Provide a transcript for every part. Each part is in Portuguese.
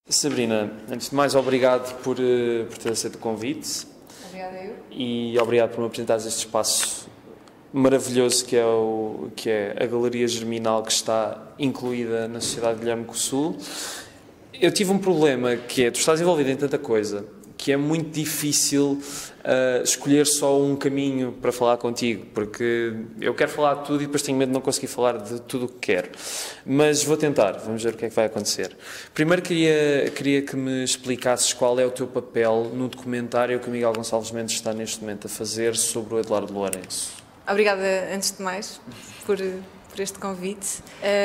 Sabrina, antes de mais, obrigado por ter aceito o convite. Obrigada eu. E obrigado por me apresentares este espaço maravilhoso que é a Galeria Germinal, que está incluída na Sociedade de Guilherme Cossul. Eu tive um problema, que é, tu estás envolvido em tanta coisa, que é muito difícil escolher só um caminho para falar contigo, porque eu quero falar de tudo e depois tenho medo de não conseguir falar de tudo o que quero. Mas vou tentar, vamos ver o que é que vai acontecer. Primeiro queria que me explicasses qual é o teu papel no documentário que o Miguel Gonçalves Mendes está neste momento a fazer sobre o Eduardo Lourenço. Obrigada, antes de mais, por este convite.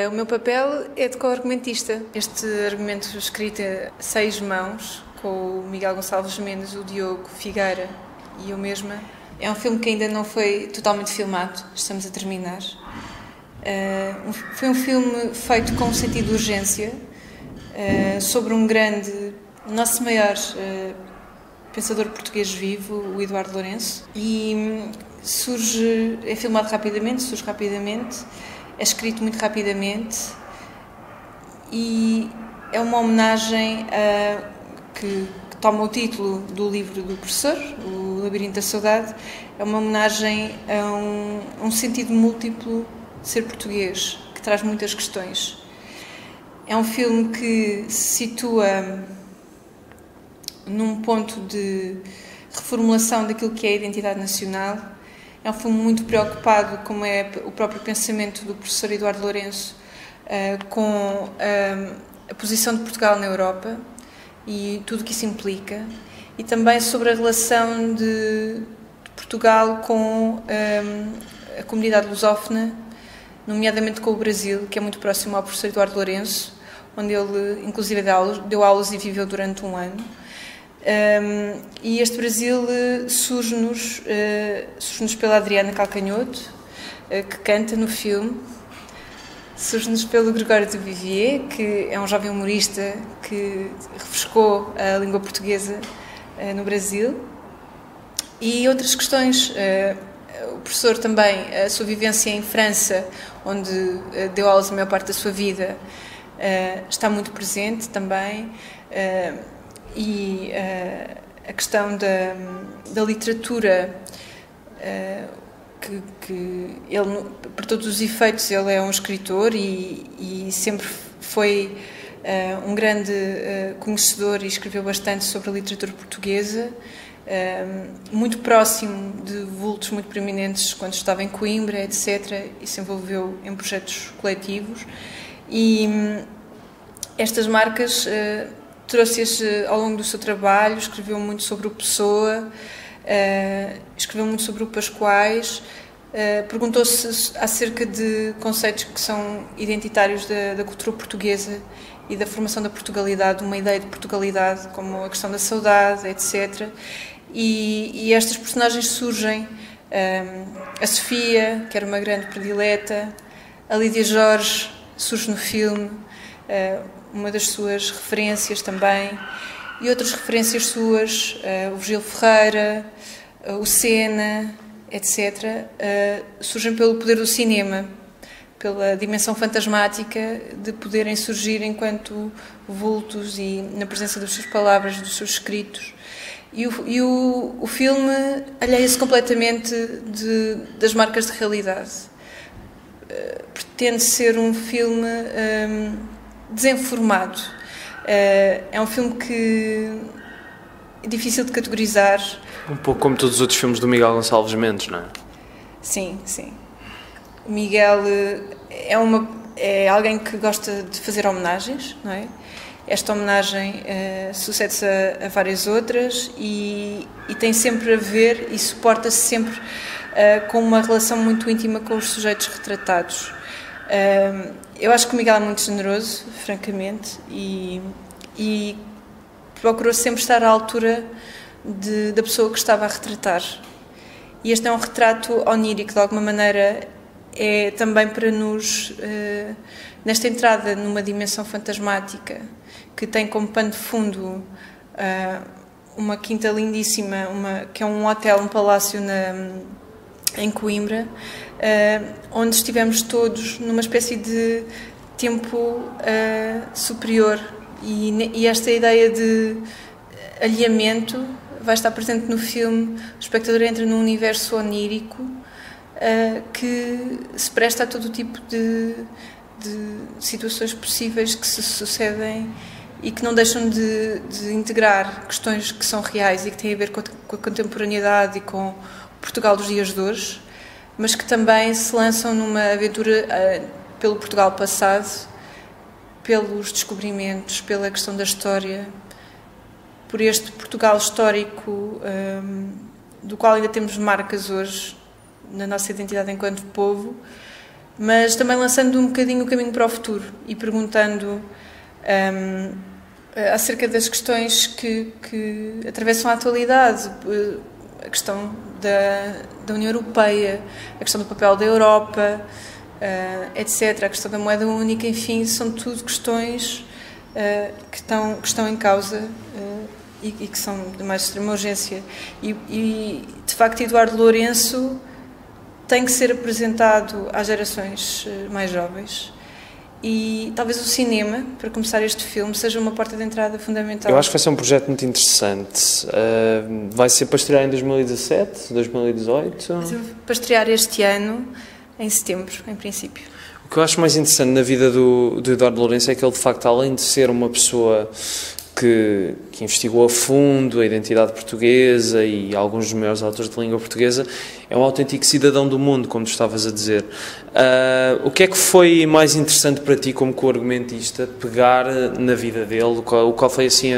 O meu papel é de co-argumentista. Este argumento escrito a 6 mãos, com o Miguel Gonçalves Mendes, o Diogo Figueira e eu mesma. É um filme que ainda não foi totalmente filmado, estamos a terminar. Foi um filme feito com um sentido de urgência, sobre um grande, nosso maior pensador português vivo, o Eduardo Lourenço, e é filmado rapidamente, surge rapidamente, é escrito muito rapidamente e é uma homenagem que toma o título do livro do professor, O Labirinto da Saudade. É uma homenagem a um sentido múltiplo de ser português, que traz muitas questões. É um filme que se situa num ponto de reformulação daquilo que é a identidade nacional. É um filme muito preocupado, como é o próprio pensamento do professor Eduardo Lourenço, com a posição de Portugal na Europa e tudo o que isso implica, e também sobre a relação de Portugal com a comunidade lusófona, nomeadamente com o Brasil, que é muito próximo ao professor Eduardo Lourenço, onde ele inclusive deu aulas e viveu durante um ano. E este Brasil surge-nos pela Adriana Calcanhoto, que canta no filme, surge-nos pelo Gregório de Vivier, que é um jovem humorista que refrescou a língua portuguesa no Brasil, e outras questões. O professor também, a sua vivência em França, onde deu aulas a maior parte da sua vida, está muito presente também. E a questão da literatura, que ele, por todos os efeitos, ele é um escritor e sempre foi um grande conhecedor e escreveu bastante sobre a literatura portuguesa, muito próximo de vultos muito proeminentes quando estava em Coimbra, etc., e se envolveu em projetos coletivos. E estas marcas trouxe-as ao longo do seu trabalho, escreveu muito sobre o Pessoa, escreveu muito sobre o Pascoais, perguntou-se acerca de conceitos que são identitários da cultura portuguesa e da formação da Portugalidade, uma ideia de Portugalidade, como a questão da saudade, etc. E estas personagens surgem, a Sofia, que era uma grande predileta, a Lídia Jorge surge no filme, uma das suas referências também, e outras referências suas, o Virgílio Ferreira, o Sena, etc., surgem pelo poder do cinema, pela dimensão fantasmática de poderem surgir enquanto vultos e na presença das suas palavras, dos seus escritos. E o filme alheia-se completamente das marcas de realidade. Pretende ser um filme desenformado. É um filme que é difícil de categorizar. Um pouco como todos os outros filmes do Miguel Gonçalves Mendes, não é? Sim, sim. O Miguel é alguém que gosta de fazer homenagens, não é? Esta homenagem sucede-se a várias outras e tem sempre a ver e suporta-se sempre com uma relação muito íntima com os sujeitos retratados. Eu acho que o Miguel é muito generoso, francamente, e procurou sempre estar à altura da pessoa que estava a retratar. E este é um retrato onírico, de alguma maneira, é também para nos, nesta entrada numa dimensão fantasmática, que tem como pano de fundo uma quinta lindíssima, que é um hotel, um palácio em Coimbra, onde estivemos todos numa espécie de tempo superior E esta ideia de alheamento vai estar presente no filme. O espectador entra num universo onírico que se presta a todo o tipo de situações possíveis que se sucedem e que não deixam de integrar questões que são reais e que têm a ver com a contemporaneidade e com o Portugal dos dias de hoje, mas que também se lançam numa aventura pelo Portugal passado, pelos descobrimentos, pela questão da história, por este Portugal histórico do qual ainda temos marcas hoje na nossa identidade enquanto povo, mas também lançando um bocadinho o caminho para o futuro e perguntando acerca das questões que atravessam a atualidade, a questão da União Europeia, a questão do papel da Europa, etc., a questão da moeda única, enfim, são tudo questões que estão em causa e que são de mais extrema urgência. E, de facto, Eduardo Lourenço tem que ser apresentado às gerações mais jovens. E talvez o cinema, para começar este filme, seja uma porta de entrada fundamental. Eu acho que vai ser um projeto muito interessante. Vai ser para estrear em 2017, 2018? Vai ser para estrear este ano, em setembro, em princípio. O que eu acho mais interessante na vida do Eduardo Lourenço é que ele, de facto, além de ser uma pessoa que investigou a fundo a identidade portuguesa e alguns dos maiores autores de língua portuguesa, é um autêntico cidadão do mundo, como tu estavas a dizer. O que é que foi mais interessante para ti como co-argumentista pegar na vida dele? Qual foi assim,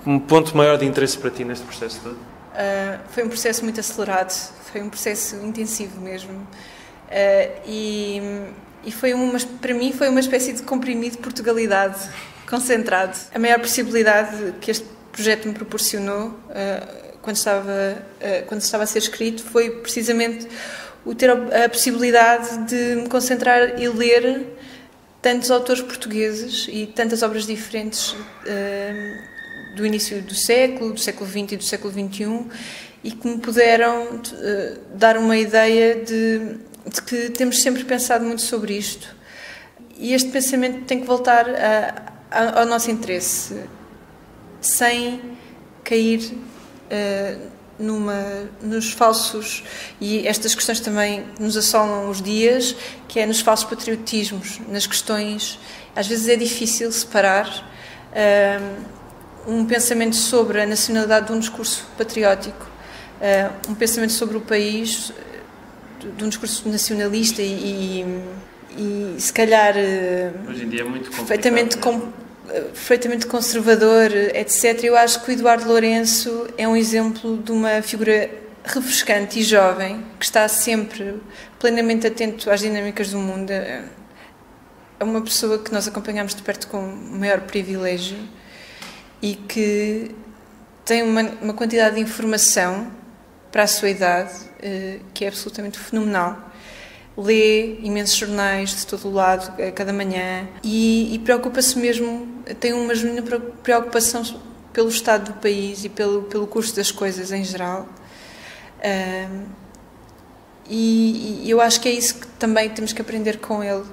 um ponto maior de interesse para ti neste processo todo? Foi um processo muito acelerado, foi um processo intensivo mesmo. E foi para mim foi uma espécie de comprimido de Portugalidade concentrado. A maior possibilidade que este projeto me proporcionou quando estava a ser escrito foi precisamente o ter a possibilidade de me concentrar e ler tantos autores portugueses e tantas obras diferentes do início do século XX e do século XXI, e que me puderam dar uma ideia de que temos sempre pensado muito sobre isto. E este pensamento tem que voltar ao nosso interesse, sem cair nos falsos, e estas questões também nos assolam os dias, que é nos falsos patriotismos, nas questões. Às vezes é difícil separar um pensamento sobre a nacionalidade de um discurso patriótico, um pensamento sobre o país de um discurso nacionalista e se calhar hoje em dia é muito perfeitamente conservador, etc. Eu acho que o Eduardo Lourenço é um exemplo de uma figura refrescante e jovem, que está sempre plenamente atento às dinâmicas do mundo. É uma pessoa que nós acompanhamos de perto com o maior privilégio e que tem uma quantidade de informação para a sua idade que é absolutamente fenomenal. Lê imensos jornais de todo o lado, a cada manhã, e preocupa-se mesmo, tem uma genuína preocupação pelo estado do país e pelo curso das coisas em geral. E eu acho que é isso que também temos que aprender com ele,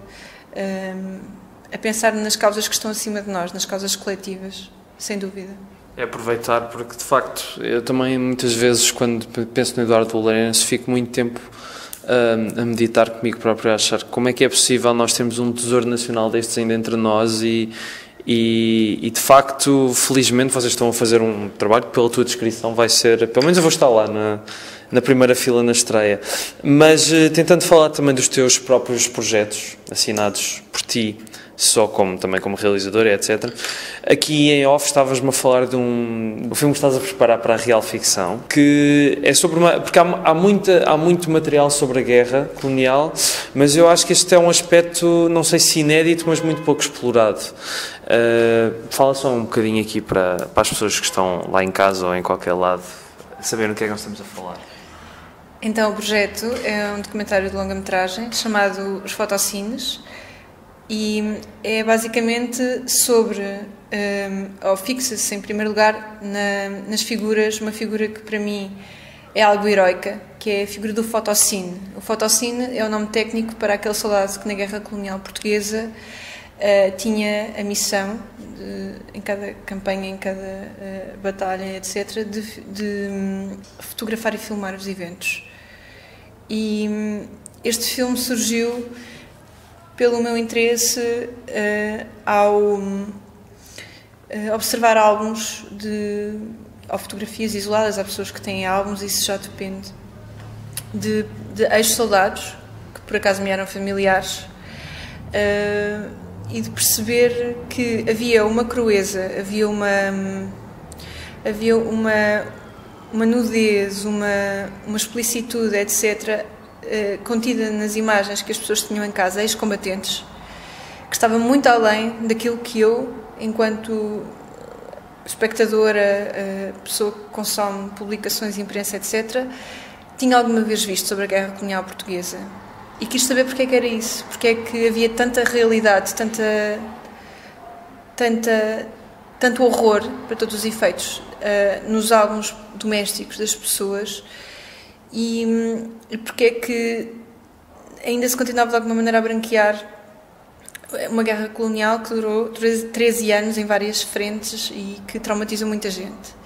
a pensar nas causas que estão acima de nós, nas causas coletivas, sem dúvida. É aproveitar, porque de facto eu também muitas vezes, quando penso no Eduardo Lourenço, fico muito tempo a meditar comigo próprio, a achar como é que é possível nós termos um tesouro nacional destes ainda entre nós e de facto, felizmente, vocês estão a fazer um trabalho que pela tua descrição vai ser, pelo menos eu vou estar lá na primeira fila na estreia, mas tentando falar também dos teus próprios projetos assinados por ti, só também como realizador, etc. Aqui em off estavas-me a falar de um filme que estás a preparar para a Real Ficção, que é sobre porque há muito material sobre a guerra colonial, mas eu acho que este é um aspecto, não sei se inédito, mas muito pouco explorado. Fala só um bocadinho aqui para as pessoas que estão lá em casa ou em qualquer lado saberem o que é que nós estamos a falar. Então, o projeto é um documentário de longa-metragem chamado Os Fotocines, e é basicamente sobre, ou fixa-se em primeiro lugar nas figuras, uma figura que para mim é algo heroica, que é a figura do fotocine. O fotocine é o nome técnico para aquele soldado que na guerra colonial portuguesa tinha a missão, em cada campanha, em cada batalha, etc., de fotografar e filmar os eventos. E este filme surgiu pelo meu interesse ao observar álbuns ou fotografias isoladas. Há pessoas que têm álbuns, isso já depende, de ex-soldados, que por acaso me eram familiares, e de perceber que havia uma crueza, havia uma nudez, uma explicitude, etc., contida nas imagens que as pessoas tinham em casa, ex-combatentes, que estava muito além daquilo que eu, enquanto espectadora, pessoa que consome publicações, imprensa, etc., tinha alguma vez visto sobre a Guerra Colonial Portuguesa. E quis saber porque é que era isso, porque é que havia tanta realidade, tanto horror, para todos os efeitos, nos álbuns domésticos das pessoas, e porque é que ainda se continuava de alguma maneira a branquear uma guerra colonial que durou 13 anos em várias frentes e que traumatizou muita gente.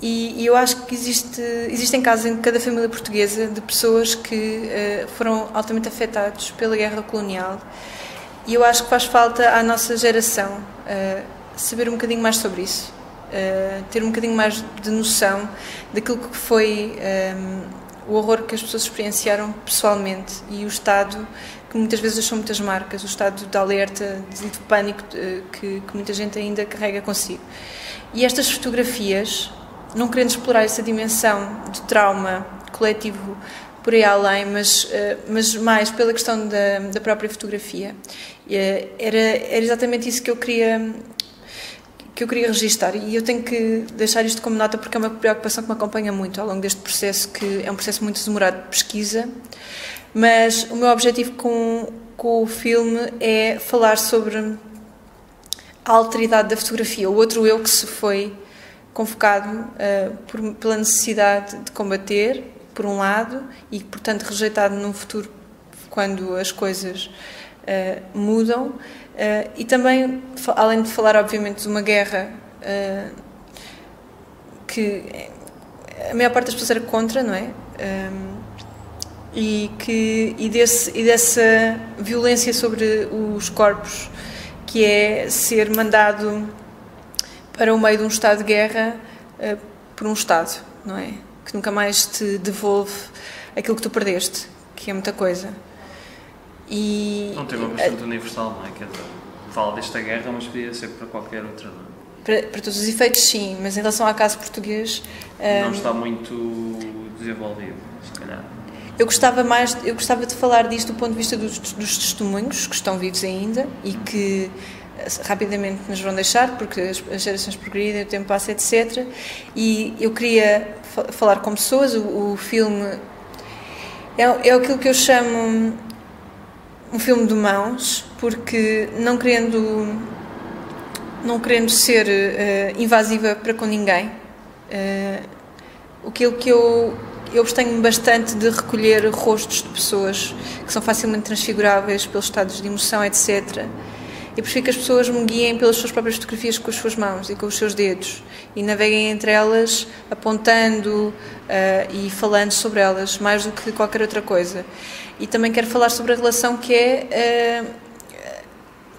E eu acho que existem casos em cada família portuguesa de pessoas que foram altamente afetados pela guerra colonial, e eu acho que faz falta à nossa geração saber um bocadinho mais sobre isso, ter um bocadinho mais de noção daquilo que foi o horror que as pessoas experienciaram pessoalmente, e o estado que muitas vezes deixou muitas marcas, o estado de alerta e de pânico que muita gente ainda carrega consigo. E estas fotografias, não querendo explorar essa dimensão de trauma coletivo por aí além, mas mais pela questão da própria fotografia, era exatamente isso que eu queria registar, e eu tenho que deixar isto como nota porque é uma preocupação que me acompanha muito ao longo deste processo, que é um processo muito demorado de pesquisa, mas o meu objetivo com o filme é falar sobre a alteridade da fotografia, o outro eu que se foi convocado pela necessidade de combater, por um lado, e portanto rejeitado num futuro quando as coisas mudam, e também, além de falar obviamente de uma guerra que a maior parte das pessoas era contra, não é? E dessa violência sobre os corpos, que é ser mandado para o meio de um estado de guerra por um Estado, não é? Que nunca mais te devolve aquilo que tu perdeste, que é muita coisa. E não tem uma questão universal, não é? Quer dizer, fala desta guerra, mas podia ser para qualquer outra, não é? Para todos os efeitos, sim, mas em relação ao caso português... não está muito desenvolvido, se calhar. Eu gostava de falar disto do ponto de vista dos testemunhos, que estão vivos ainda e que rapidamente nos vão deixar, porque as gerações progridem, o tempo passa, etc. E eu queria falar com pessoas. O filme é aquilo que eu chamo um filme de mãos, porque não querendo ser invasiva para com ninguém, aquilo que eu abstenho-me bastante de recolher rostos de pessoas que são facilmente transfiguráveis pelos estados de emoção, etc. Eu prefiro que as pessoas me guiem pelas suas próprias fotografias com as suas mãos e com os seus dedos e naveguem entre elas, apontando e falando sobre elas, mais do que qualquer outra coisa. E também quero falar sobre a relação que é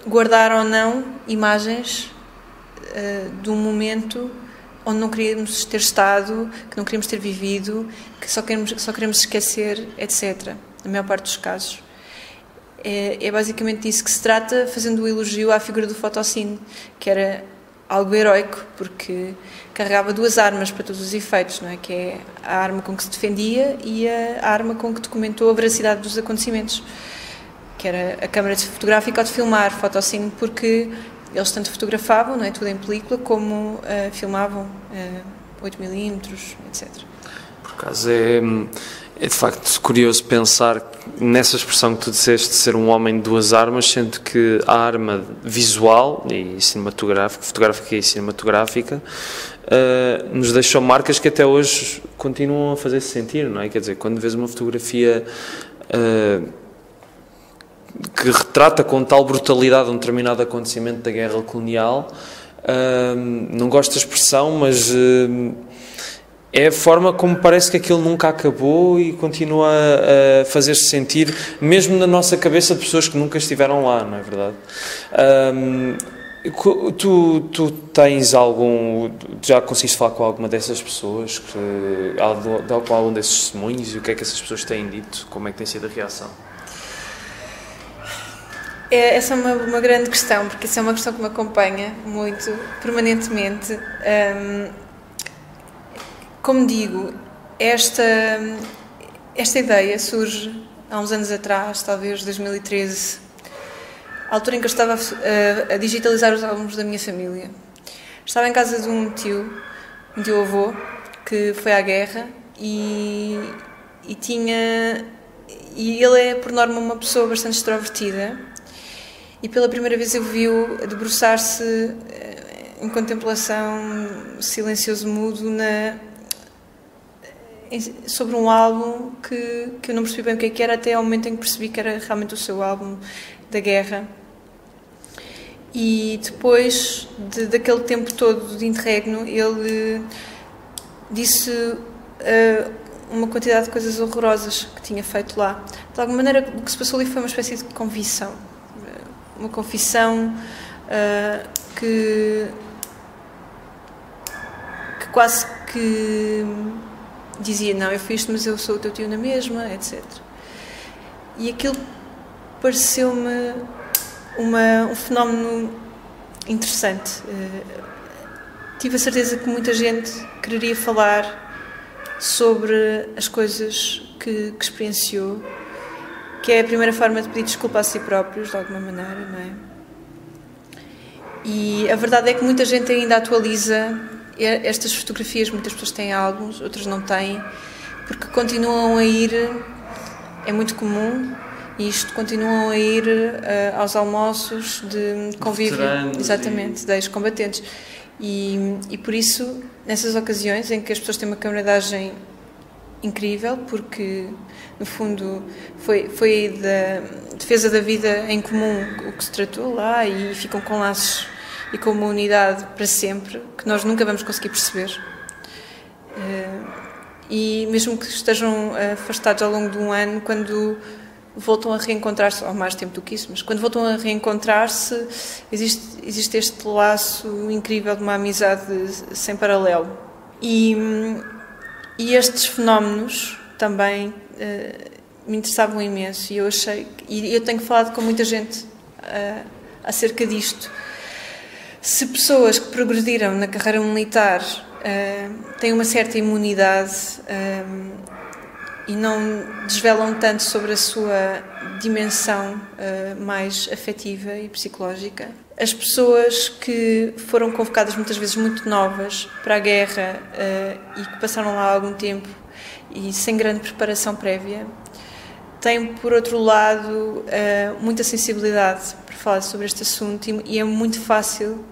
guardar ou não imagens de um momento onde não queríamos ter estado, que não queríamos ter vivido, que só queremos esquecer, etc. Na maior parte dos casos. É basicamente disso que se trata, fazendo o elogio à figura do Fotocine, que era algo heroico, porque carregava duas armas para todos os efeitos, não é? Que é a arma com que se defendia e a arma com que documentou a veracidade dos acontecimentos, que era a câmara fotográfica ou de filmar, Fotocine, porque eles tanto fotografavam, não é, tudo em película, como filmavam 8mm, etc. Por acaso é de facto curioso pensar nessa expressão que tu disseste de ser um homem de duas armas, sendo que a arma visual e cinematográfica, fotográfica e cinematográfica, nos deixou marcas que até hoje continuam a fazer-se sentir, não é? Quer dizer, quando vês uma fotografia que retrata com tal brutalidade um determinado acontecimento da guerra colonial. Não gosto da expressão, mas é a forma como parece que aquilo nunca acabou e continua a fazer-se sentir, mesmo na nossa cabeça, de pessoas que nunca estiveram lá, não é verdade? Tu tens já conseguiste falar com alguma dessas pessoas, com algum desses testemunhos, e o que é que essas pessoas têm dito? Como é que tem sido a reação? Essa é uma grande questão, porque essa é uma questão que me acompanha muito, permanentemente. Como digo, esta ideia surge há uns anos atrás, talvez 2013, à altura em que eu estava a digitalizar os álbuns da minha família. Estava em casa de um tio avô, que foi à guerra e ele é, por norma, uma pessoa bastante extrovertida, e pela primeira vez eu vi-o debruçar-se em contemplação, silencioso, mudo, sobre um álbum que eu não percebi bem o que era, até ao momento em que percebi que era realmente o seu álbum da guerra. E depois daquele tempo todo de interregno, ele disse uma quantidade de coisas horrorosas que tinha feito lá. De alguma maneira, o que se passou ali foi uma espécie de confissão. Uma confissão que quase que dizia: não, eu fiz isto, mas eu sou o teu tio na mesma, etc. E aquilo pareceu-me um fenómeno interessante. Tive a certeza que muita gente quereria falar sobre as coisas que experienciou, que é a primeira forma de pedir desculpa a si próprios, de alguma maneira, não é? E a verdade é que muita gente ainda atualiza estas fotografias. Muitas pessoas têm álbuns, outras não têm, porque continuam a ir, é muito comum, isto, continuam a ir aos almoços de convívio, exatamente, de ex-combatentes. E por isso, nessas ocasiões em que as pessoas têm uma camaradagem incrível, porque no fundo foi da defesa da vida em comum o que se tratou lá, e ficam com laços e com uma unidade para sempre que nós nunca vamos conseguir perceber. E mesmo que estejam afastados ao longo de um ano, quando voltam a reencontrar-se, ou mais tempo do que isso, mas quando voltam a reencontrar-se, existe este laço incrível de uma amizade sem paralelo. E estes fenómenos também me interessavam imenso, e eu tenho falado com muita gente acerca disto. Se pessoas que progrediram na carreira militar têm uma certa imunidade e não desvelam tanto sobre a sua dimensão mais afetiva e psicológica, as pessoas que foram convocadas muitas vezes muito novas para a guerra e que passaram lá algum tempo e sem grande preparação prévia, têm, por outro lado, muita sensibilidade para falar sobre este assunto, e é muito fácil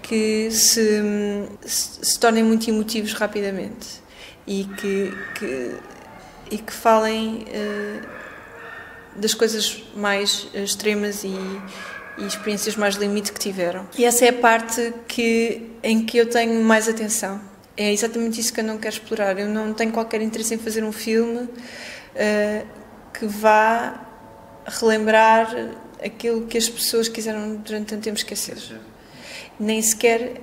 que se tornem muito emotivos rapidamente e que falem das coisas mais extremas e experiências mais limite que tiveram. E essa é a parte em que eu tenho mais atenção. É exatamente isso que eu não quero explorar. Eu não tenho qualquer interesse em fazer um filme que vá relembrar aquilo que as pessoas quiseram durante tanto tempo esquecer. Nem sequer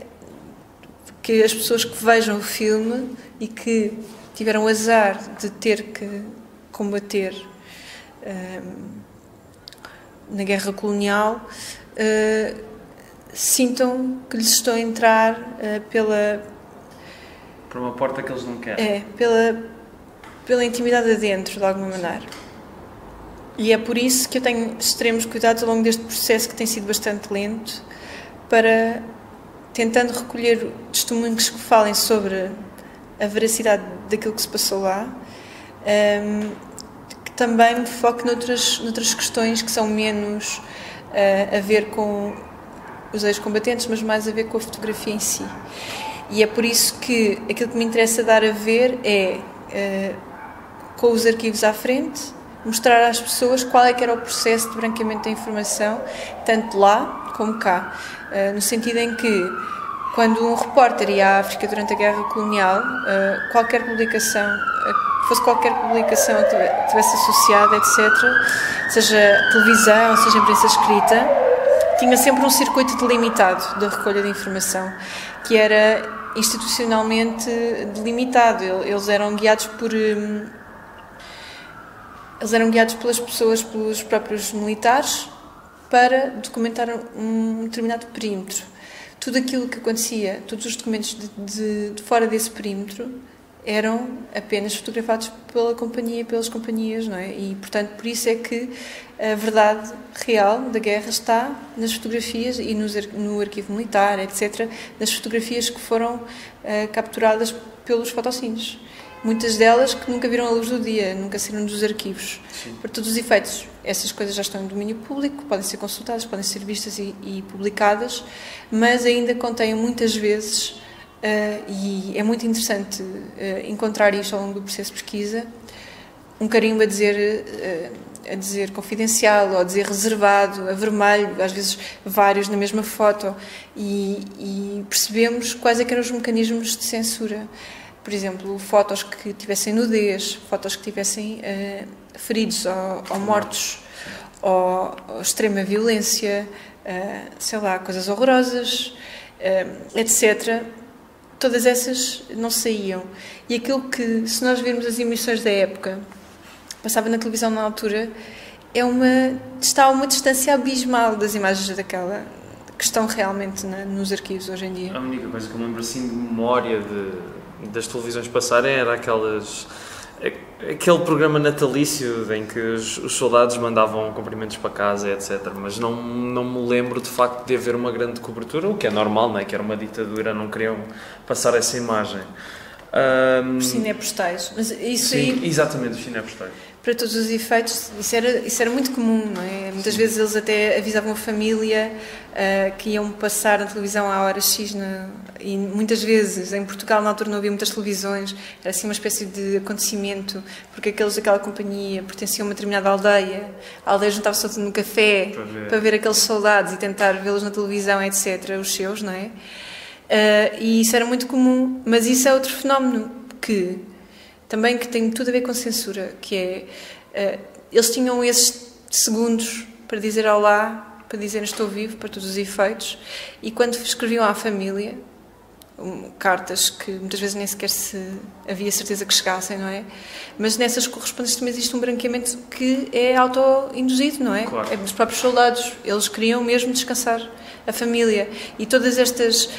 que as pessoas que vejam o filme e que tiveram o azar de ter que combater na guerra colonial sintam que lhes estão a entrar por uma porta que eles não querem. Pela intimidade adentro, de alguma maneira. E é por isso que eu tenho extremos cuidados ao longo deste processo, que tem sido bastante lento, para tentando recolher testemunhos que falem sobre a veracidade daquilo que se passou lá, que também me foque noutras questões que são menos a ver com os ex-combatentes, mas mais a ver com a fotografia em si. E é por isso que aquilo que me interessa dar a ver é, com os arquivos à frente, mostrar às pessoas qual é que era o processo de branqueamento da informação, tanto lá como cá, no sentido em que, quando um repórter ia à África durante a Guerra Colonial, qualquer publicação, fosse qualquer publicação que estivesse associada, etc., seja televisão, seja imprensa escrita, tinha sempre um circuito delimitado da recolha de informação, que era institucionalmente delimitado. Eles eram guiados pelas pessoas, pelos próprios militares, para documentar um determinado perímetro. Tudo aquilo que acontecia, todos os documentos de fora desse perímetro eram apenas fotografados pela companhia, pelas companhias, não é? E, portanto, por isso é que a verdade real da guerra está nas fotografias e no arquivo militar, etc., nas fotografias que foram capturadas pelos fotocines. Muitas delas que nunca viram a luz do dia, nunca saíram dos arquivos. Sim. Para todos os efeitos, essas coisas já estão em domínio público, podem ser consultadas, podem ser vistas e publicadas, mas ainda contêm muitas vezes, e é muito interessante encontrar isto ao longo do processo de pesquisa, um carimbo a dizer confidencial, ou a dizer reservado, a vermelho, às vezes vários na mesma foto, e percebemos quais é que eram os mecanismos de censura. Por exemplo, fotos que tivessem nudez, fotos que tivessem feridos ou mortos, ou extrema violência, sei lá, coisas horrorosas, etc. Todas essas não saíam. E aquilo que, se nós virmos as emissões da época, passava na televisão na altura, está a uma distância abismal das imagens daquela que estão realmente nos arquivos hoje em dia. A única coisa que eu lembro assim de memória das televisões passarem era aquele programa natalício em que os soldados mandavam cumprimentos para casa, etc. Mas não me lembro de facto de haver uma grande cobertura, o que é normal, não é? Que era uma ditadura, não queriam passar essa imagem. Os cinepostais. Mas isso sim, aí, exatamente, os cinepostais. Para todos os efeitos, isso era muito comum, não é? Muitas Sim. vezes eles até avisavam a família que iam passar na televisão à hora X, e muitas vezes, em Portugal na altura não havia muitas televisões, era assim uma espécie de acontecimento, porque aqueles daquela companhia pertenciam a uma determinada aldeia, a aldeia juntava-se toda no café para ver aqueles soldados e tentar vê-los na televisão, etc., os seus, não é? E isso era muito comum, mas isso é outro fenómeno que tem tudo a ver com censura, que é, eles tinham esses segundos para dizer olá, para dizer estou vivo, para todos os efeitos, e quando escreviam à família, cartas que muitas vezes nem sequer havia certeza que chegassem, não é? Mas nessas correspondências também existe um branqueamento que é auto-induzido, não é? Claro. É dos próprios soldados, eles queriam mesmo descansar a família, e todas estas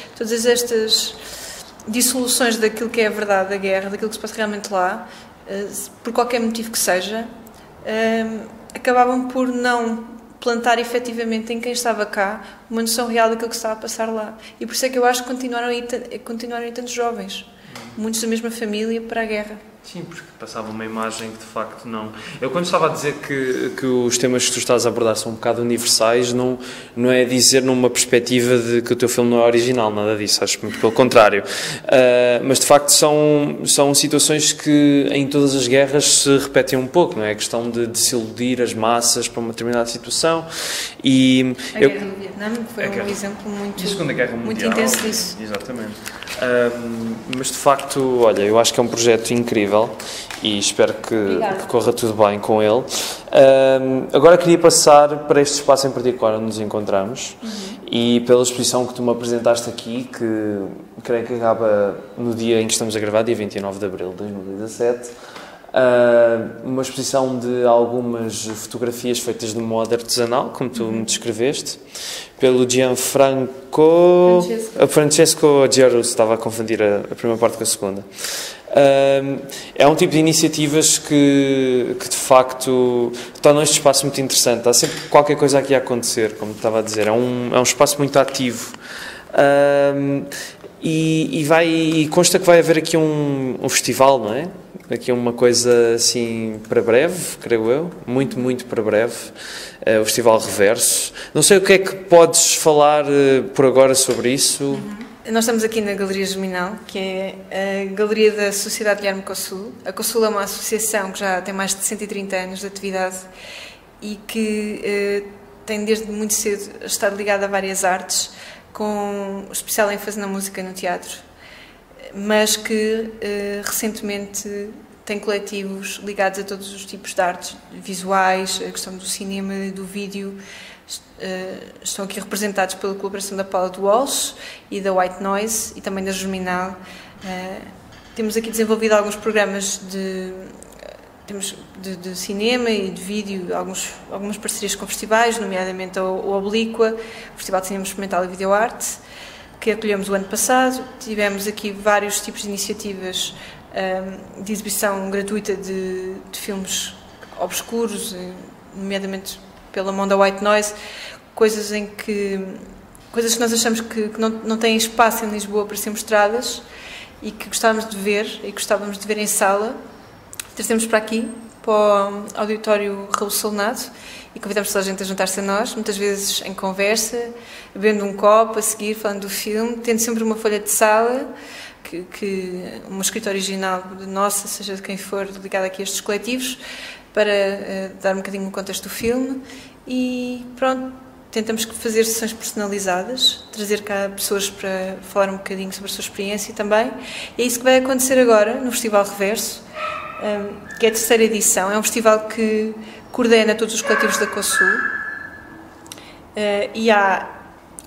dissoluções daquilo que é a verdade da guerra, daquilo que se passa realmente lá, por qualquer motivo que seja, acabavam por não plantar efetivamente em quem estava cá uma noção real daquilo que estava a passar lá. E por isso é que eu acho que continuaram a ir tantos jovens, muitos da mesma família, para a guerra. Sim, porque passava uma imagem que de facto não... Eu quando estava a dizer que os temas que tu estás a abordar são um bocado universais, não é dizer numa perspectiva de que o teu filme não é original, nada disso, acho muito pelo contrário. Mas de facto são situações que em todas as guerras se repetem um pouco, não é? A questão de se iludir as massas para uma determinada situação. E a Guerra do Vietnã foi um exemplo muito intenso disso. Exatamente. Mas de facto, olha, eu acho que é um projeto incrível e espero que corra tudo bem com ele. Agora queria passar para este espaço em particular onde nos encontramos e pela exposição que tu me apresentaste aqui, que creio que acaba no dia em que estamos a gravar, dia 29 de abril de 2017. Uma exposição de algumas fotografias feitas de modo artesanal, como tu me descreveste, pelo Francesco Giarrusso, estava a confundir a primeira parte com a segunda. É um tipo de iniciativas que de facto tornam este espaço muito interessante. Há sempre qualquer coisa aqui a acontecer, como estava a dizer. É um espaço muito ativo. E consta que vai haver aqui um festival, não é? Aqui uma coisa assim para breve, creio eu, muito, muito para breve, o Festival Reverso. Não sei o que é que podes falar por agora sobre isso. Nós estamos aqui na Galeria Germinal, que é a Galeria da Sociedade Guilherme Cossul. A Cossul é uma associação que já tem mais de 130 anos de atividade e que tem desde muito cedo estado ligada a várias artes, com especial ênfase na música e no teatro, mas que recentemente tem coletivos ligados a todos os tipos de artes visuais, a questão do cinema e do vídeo. Estão aqui representados pela colaboração da Paula de Walsh e da White Noise e também da Germinal. Temos aqui desenvolvido alguns programas de cinema e de vídeo, algumas parcerias com festivais, nomeadamente o Oblíqua, o Festival de Cinema Experimental e Videoarte, que acolhemos o ano passado. Tivemos aqui vários tipos de iniciativas de exibição gratuita de filmes obscuros, nomeadamente pela mão da White Noise, coisas que nós achamos que não têm espaço em Lisboa para ser mostradas e que gostávamos de ver em sala. Trazemos para aqui, para o auditório Raul Solnado, e convidamos toda a gente a juntar-se a nós, muitas vezes em conversa, bebendo um copo, a seguir, falando do filme, tendo sempre uma folha de sala, uma escrita original nossa, seja de quem for, ligada aqui a estes coletivos, para dar um bocadinho o contexto do filme. E pronto, tentamos fazer sessões personalizadas, trazer cá pessoas para falar um bocadinho sobre a sua experiência também. E é isso que vai acontecer agora no Festival Reverso, que é a terceira edição. É um festival que coordena todos os coletivos da Cossul, e há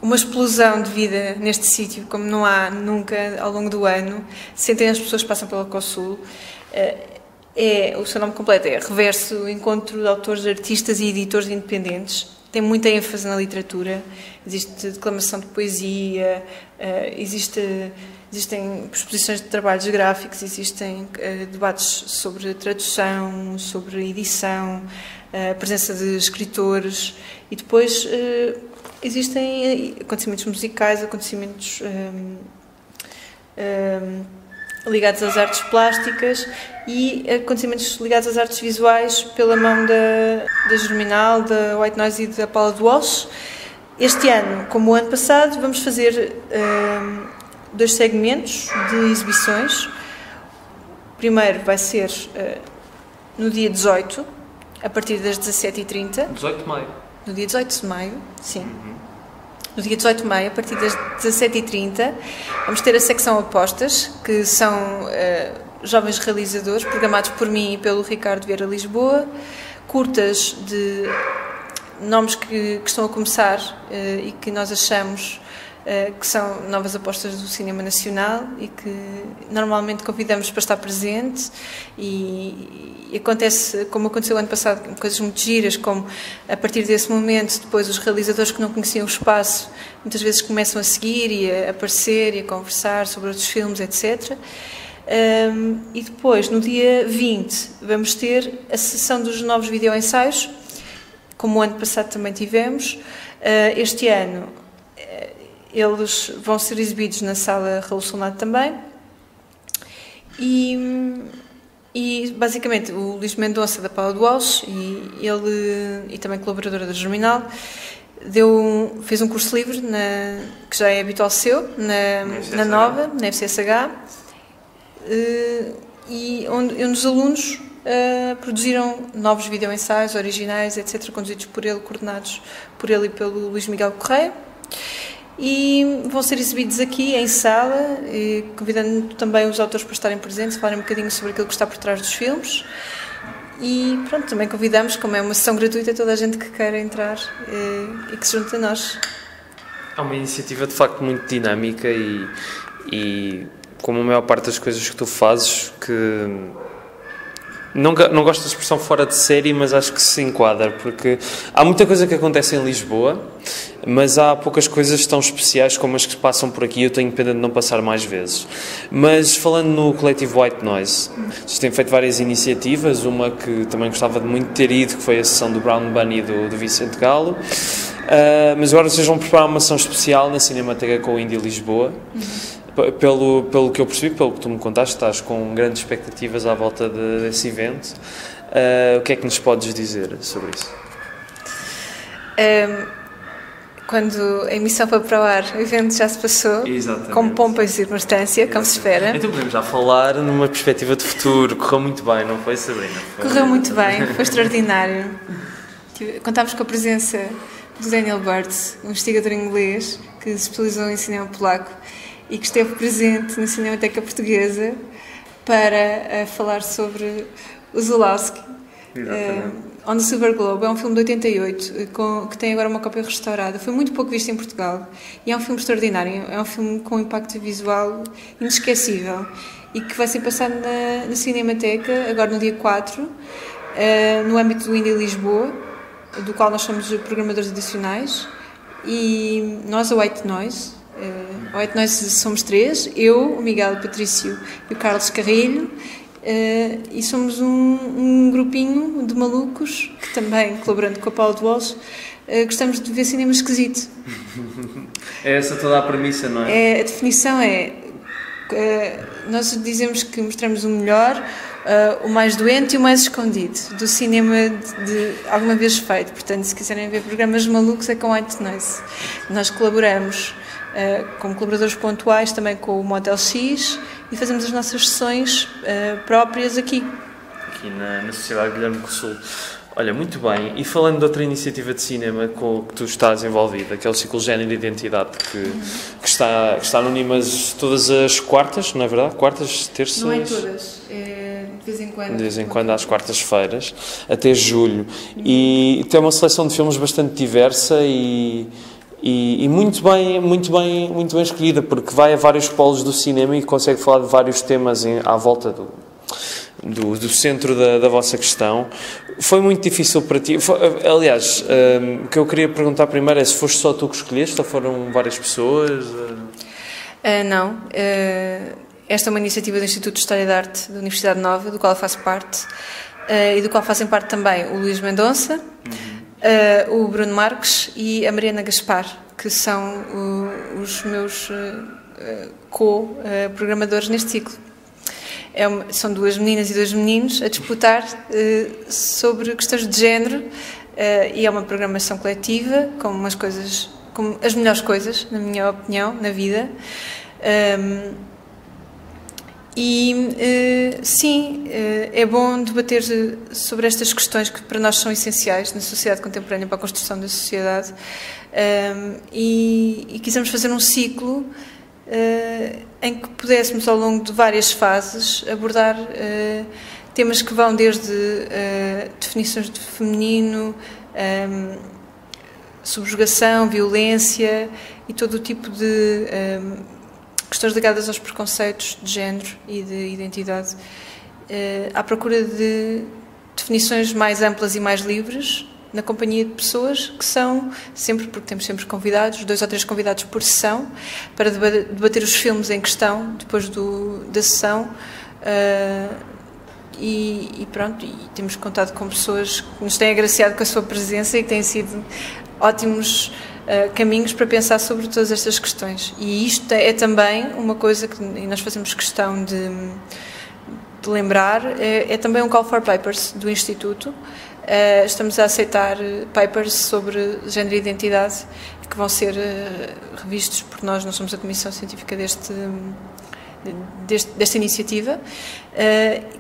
uma explosão de vida neste sítio, como não há nunca ao longo do ano. Centenas de pessoas passam pela Cossul. O seu nome completo é Reverso, Encontro de Autores, Artistas e Editores Independentes. Tem muita ênfase na literatura, existe declamação de poesia, existem exposições de trabalhos gráficos, existem debates sobre tradução, sobre edição, a presença de escritores, e depois existem acontecimentos musicais, acontecimentos ligados às artes plásticas e acontecimentos ligados às artes visuais pela mão da Germinal, da White Noise e da Paula de Walsh. Este ano, como o ano passado, vamos fazer 2 segmentos de exibições. O primeiro vai ser no dia 18, a partir das 17h30. 18 de maio. No dia 18 de maio, sim. No dia 18 de maio, a partir das 17h30, vamos ter a secção Apostas, que são jovens realizadores, programados por mim e pelo Ricardo Vieira Lisboa, curtas de nomes que estão a começar e que nós achamos que são novas apostas do cinema nacional e que normalmente convidamos para estar presente, e acontece, como aconteceu ano passado, coisas muito giras, como a partir desse momento depois os realizadores que não conheciam o espaço muitas vezes começam a seguir e a aparecer e a conversar sobre outros filmes, etc. E depois, no dia 20, vamos ter a sessão dos novos videoensaios, como o ano passado também tivemos. Este ano eles vão ser exibidos na sala Raul Solnado também, e basicamente o Luís Mendonça da Paula de Walsh, e também colaboradora da Germinal, fez um curso livre que já é habitual seu, na Nova, na FCSH, e onde os alunos produziram novos videoensaios originais, etc., conduzidos por ele, coordenados por ele e pelo Luís Miguel Correia. E vão ser exibidos aqui em sala, convidando também os autores para estarem presentes, falarem um bocadinho sobre aquilo que está por trás dos filmes. E pronto, também convidamos, como é uma sessão gratuita, toda a gente que queira entrar e que se junte a nós. É uma iniciativa de facto muito dinâmica e como a maior parte das coisas que tu fazes, que não gosto da expressão fora de série, mas acho que se enquadra, porque há muita coisa que acontece em Lisboa, mas há poucas coisas tão especiais como as que passam por aqui. Eu tenho pena de não passar mais vezes. Mas falando no coletivo White Noise, vocês têm feito várias iniciativas, uma que também gostava de muito ter ido, que foi a sessão do Brown Bunny do Vicente Galo, mas agora vocês vão preparar uma sessão especial na Cinemateca com o Indie Lisboa. Pelo que eu percebi, pelo que tu me contaste, estás com grandes expectativas à volta desse evento. O que é que nos podes dizer sobre isso? quando a emissão foi para o ar, o evento já se passou. Exatamente. Com pompa e circunstância, como se espera. Então podemos já falar numa perspectiva de futuro. Correu muito bem, não foi, Sabrina? Correu muito bem, foi extraordinário. Contámos com a presença do Daniel Burt, um investigador inglês que se especializou em cinema polaco e que esteve presente na Cinemateca Portuguesa para falar sobre o Zulawski. On the Silver Globe. É um filme de 88 que tem agora uma cópia restaurada. Foi muito pouco visto em Portugal e é um filme extraordinário. É um filme com um impacto visual inesquecível e que vai ser passado na Cinemateca agora no dia 4, no âmbito do Indie Lisboa, do qual nós somos programadores adicionais, e nós, a White Noise. A White Noise somos 3, eu, o Miguel, o Patrício e o Carlos Carrilho. E somos um grupinho de malucos que também, colaborando com a Paula de Walsh, gostamos de ver cinema esquisito. É essa toda a premissa, não é? A definição é nós dizemos que mostramos o melhor, o mais doente e o mais escondido do cinema de alguma vez feito. Portanto, se quiserem ver programas malucos, é com White Noise. Nós colaboramos como colaboradores pontuais também com o Motel X e fazemos as nossas sessões próprias aqui na Sociedade Guilherme Cossul. Olha, muito bem. E falando de outra iniciativa de cinema com que tu estás envolvida, que é o Ciclo Género e Identidade, que está no Unimas todas as quartas, não é verdade? Quartas, terças? Não é todas, de vez em quando. De vez em quando, às quartas-feiras, até julho. E tem uma seleção de filmes bastante diversa e muito bem escolhida, porque vai a vários polos do cinema e consegue falar de vários temas à volta do centro da vossa questão. Foi muito difícil para ti? Aliás, o que eu queria perguntar primeiro é se foste só tu que escolheste ou foram várias pessoas? Não. Esta é uma iniciativa do Instituto de História da Arte da Universidade Nova, do qual eu faço parte, e do qual fazem parte também o Luís Mendonça, o Bruno Marques e a Mariana Gaspar, que são os meus co-programadores neste ciclo. São 2 meninas e 2 meninos a disputar sobre questões de género, e é uma programação coletiva, como as melhores coisas, na minha opinião, na vida. Sim, é bom debater sobre estas questões que para nós são essenciais na sociedade contemporânea para a construção da sociedade, e quisemos fazer um ciclo em que pudéssemos, ao longo de várias fases, abordar temas que vão desde definições de feminino, subjugação, violência e todo o tipo de questões ligadas aos preconceitos de género e de identidade, à procura de definições mais amplas e mais livres, na companhia de pessoas que são sempre, porque temos sempre convidados, 2 ou 3 convidados por sessão, para debater os filmes em questão, depois da sessão, e pronto, e temos contado com pessoas que nos têm agraciado com a sua presença e que têm sido ótimos caminhos para pensar sobre todas estas questões. E isto é também uma coisa que nós fazemos questão de lembrar, é também um call for papers do Instituto. Estamos a aceitar papers sobre género e identidade que vão ser revistos por nós somos a comissão científica desta iniciativa,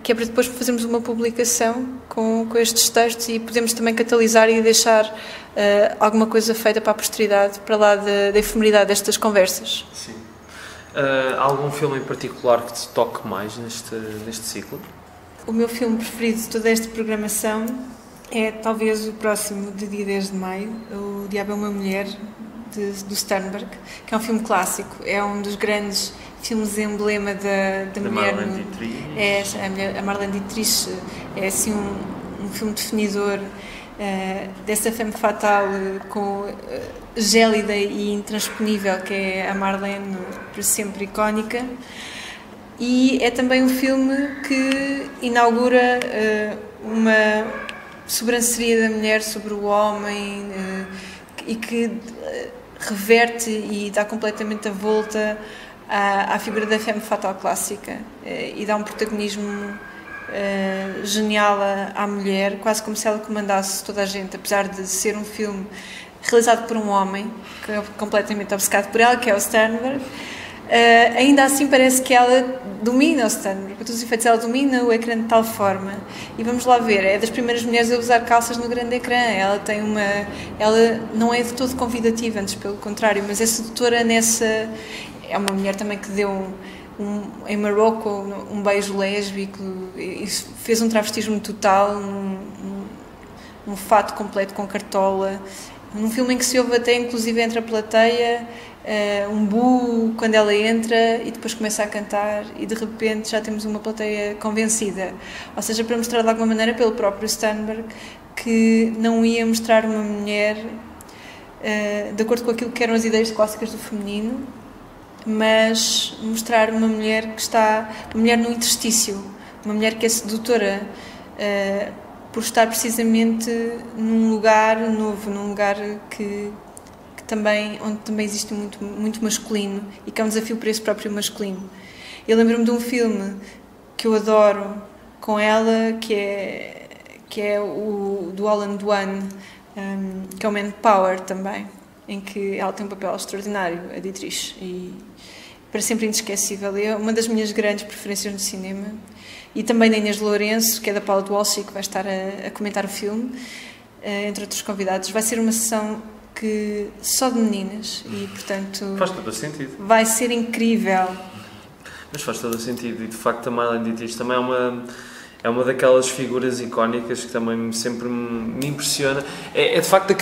que é para depois fazermos uma publicação com estes textos e podemos também catalisar e deixar alguma coisa feita para a posteridade, para lá da efemeridade destas conversas. Sim. Há algum filme em particular que te toque mais neste ciclo? O meu filme preferido de toda esta programação é talvez o próximo, de dia 10 de maio, O Diabo é uma Mulher, do Sternberg, que é um filme clássico, é um dos grandes filmes emblema da mulher. Marlene Dietrich. A Marlene Dietrich é assim um filme definidor dessa femme fatale gélida e intransponível que é a Marlene, para sempre icónica. E é também um filme que inaugura uma sobranceria da mulher sobre o homem, e que reverte e dá completamente a volta à figura da femme fatale clássica, e dá um protagonismo genial à mulher, quase como se ela comandasse toda a gente, apesar de ser um filme realizado por um homem que é completamente obcecado por ela, que é o Sternberg. Ainda assim parece que ela domina o Sternberg, por todos os efeitos ela domina o ecrã de tal forma, e vamos lá ver, é das primeiras mulheres a usar calças no grande ecrã, ela não é de todo convidativa, antes pelo contrário, mas é sedutora nessa, é uma mulher também que deu em Marrocos um beijo lésbico e fez um travestismo total, um fato completo com cartola, num filme em que se ouve até inclusive entre a plateia um bu quando ela entra e depois começa a cantar e de repente já temos uma plateia convencida, ou seja, para mostrar de alguma maneira pelo próprio Sternberg que não ia mostrar uma mulher de acordo com aquilo que eram as ideias clássicas do feminino, mas mostrar uma mulher uma mulher no interstício, uma mulher que é sedutora por estar precisamente num lugar novo, num lugar onde também existe muito masculino e que é um desafio para esse próprio masculino. Eu lembro-me de um filme que eu adoro com ela, que é o do Alan Dwan, que é o Manpower também, em que ela tem um papel extraordinário, a Dietrich, e para sempre inesquecível. É uma das minhas grandes preferências no cinema. E também da Inês Lourenço, que é da Paula de Walsh, que vai estar a comentar o filme, entre outros convidados. Vai ser uma sessão só de meninas e, portanto, faz todo o sentido. Vai ser incrível. Mas faz todo o sentido, e de facto a Marlene Dietrich também é uma daquelas figuras icónicas que também sempre me impressiona. É de facto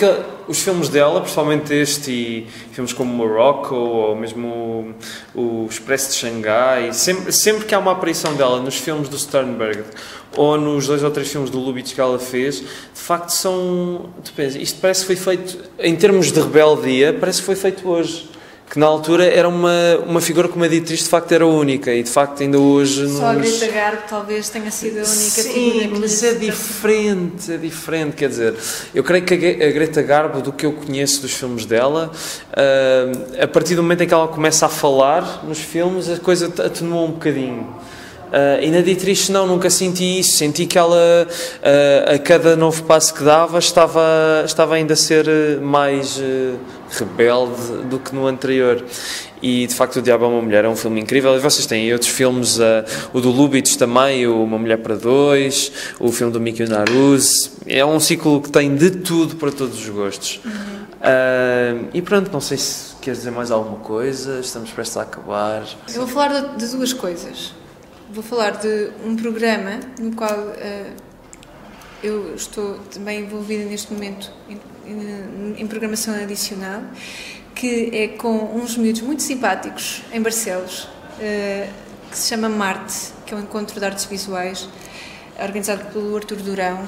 os filmes dela, principalmente este e filmes como Morocco ou mesmo o Expresso de Xangai, sempre que há uma aparição dela nos filmes do Sternberg ou nos 2 ou 3 filmes do Lubitsch que ela fez, de facto tu pensas, isto parece que foi feito, em termos de rebeldia, parece que foi feito hoje. Que na altura era uma figura como a Dietrich, de facto era única, e de facto ainda hoje... Só a Greta Garbo talvez tenha sido a única figura. Sim, mas é diferente, quer dizer, eu creio que a Greta Garbo, do que eu conheço dos filmes dela, a partir do momento em que ela começa a falar nos filmes, a coisa atenuou um bocadinho. E na Dietrich nunca senti isso, senti que ela a cada novo passo que dava estava ainda a ser mais rebelde do que no anterior. E de facto O Diabo é uma Mulher é um filme incrível, e vocês têm outros filmes, o do Lubitsch também, Uma Mulher para Dois, o filme do Mikio Naruse, é um ciclo que tem de tudo para todos os gostos. E pronto, não sei se queres dizer mais alguma coisa, estamos prestes a acabar. Eu vou falar de 2 coisas. Vou falar de um programa no qual eu estou também envolvida neste momento em programação adicional, que é com uns miúdos muito simpáticos em Barcelos, que se chama Marte, que é um encontro de artes visuais, organizado pelo Artur Durão,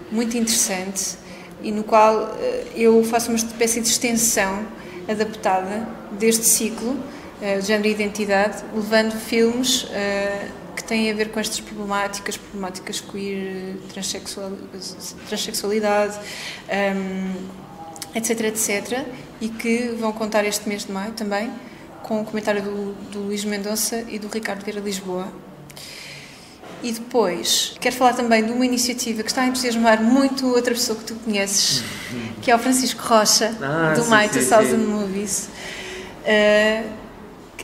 muito interessante, e no qual eu faço uma espécie de extensão adaptada deste ciclo, de género e identidade, levando filmes que têm a ver com estas problemáticas queer, transexualidade, etc, e que vão contar este mês de maio também, com o comentário do Luís Mendonça e do Ricardo Vieira Lisboa. E depois, quero falar também de uma iniciativa que está a entusiasmar muito outra pessoa que tu conheces, que é o Francisco Rocha, do My 2000 Movies,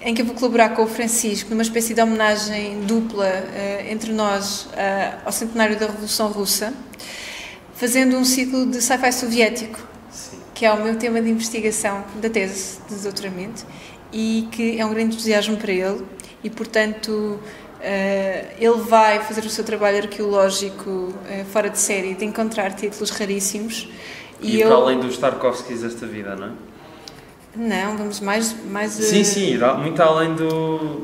em que eu vou colaborar com o Francisco numa espécie de homenagem dupla entre nós ao centenário da Revolução Russa, fazendo um ciclo de sci-fi soviético, que é o meu tema de investigação da tese de doutoramento, e que é um grande entusiasmo para ele, e portanto ele vai fazer o seu trabalho arqueológico fora de série, de encontrar títulos raríssimos. E para além dos Tarkovskis desta vida, não é? Não, vamos mais Sim, muito além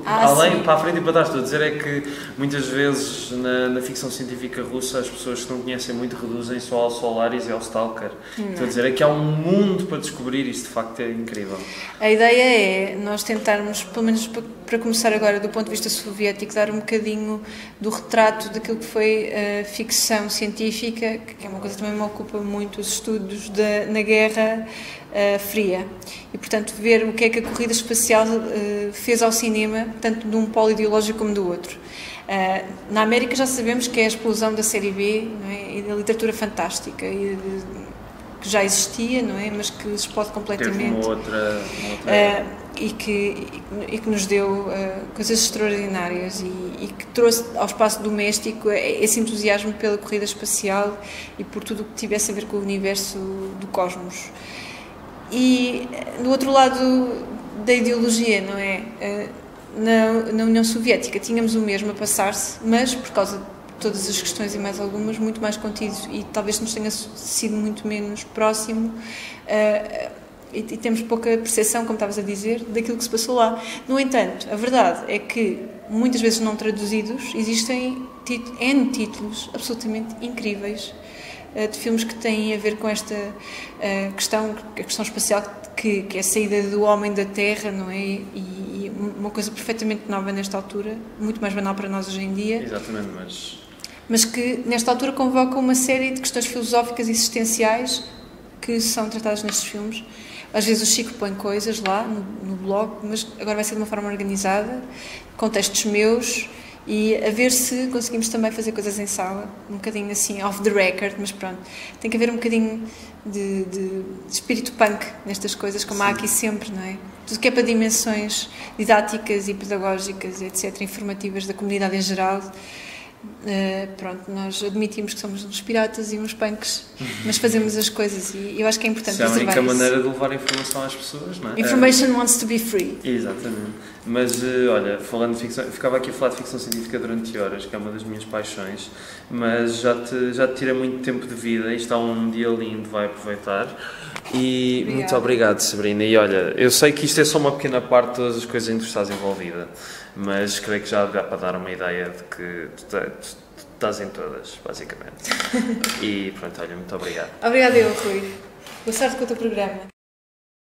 além, sim. Para a frente e para trás. Estou a dizer é que muitas vezes na ficção científica russa as pessoas que não conhecem muito reduzem só ao Solaris e ao Stalker. Estou a dizer é que há um mundo para descobrir, isso de facto é incrível. A ideia é nós tentarmos, pelo menos para começar agora do ponto de vista soviético, dar um bocadinho do retrato daquilo que foi a ficção científica, que é uma coisa que também me ocupa muito, os estudos na Guerra Fria, e portanto ver o que é que a corrida espacial fez ao cinema, tanto de um polo ideológico como do outro. Na América já sabemos que é a explosão da série B, não é? E da literatura fantástica, e que já existia, não é? Mas que se explode completamente. Teve uma outra... E que nos deu coisas extraordinárias e que trouxe ao espaço doméstico esse entusiasmo pela corrida espacial e por tudo o que tivesse a ver com o universo do cosmos. E do outro lado da ideologia, não é? Na União Soviética tínhamos o mesmo a passar-se, mas por causa de todas as questões e mais algumas, muito mais contido e talvez nos tenha sido muito menos próximo. E temos pouca percepção, como estavas a dizer, daquilo que se passou lá. No entanto, a verdade é que, muitas vezes não traduzidos, existem N títulos absolutamente incríveis de filmes que têm a ver com esta a questão espacial, que é a saída do homem da Terra, não é? E uma coisa perfeitamente nova nesta altura, muito mais banal para nós hoje em dia. Exatamente, mas que nesta altura convoca uma série de questões filosóficas e existenciais que são tratadas nestes filmes. Às vezes o Chico põe coisas lá no blog, mas agora vai ser de uma forma organizada, com textos meus, e a ver se conseguimos também fazer coisas em sala, um bocadinho assim, off the record, mas pronto. Tem que haver um bocadinho de espírito punk nestas coisas, como há aqui sempre, não é? Tudo que é para dimensões didáticas e pedagógicas, etc., informativas da comunidade em geral. Pronto, nós admitimos que somos uns piratas e uns punks, mas fazemos as coisas e eu acho que é importante preservar isso. É a única maneira de levar informação às pessoas, não é? Information wants to be free. Exatamente. Mas, olha, falando de ficção, ficava aqui a falar de ficção científica durante horas, que é uma das minhas paixões, mas já te tira muito tempo de vida e está um dia lindo, vai aproveitar. E obrigada. Muito obrigado, Sabrina. E olha, eu sei que isto é só uma pequena parte de todas as coisas em que tu estás envolvida, mas creio que já dá para dar uma ideia de que tu estás em todas, basicamente. E pronto, olha, muito obrigado. Obrigada eu, Rui. Boa sorte com o teu programa.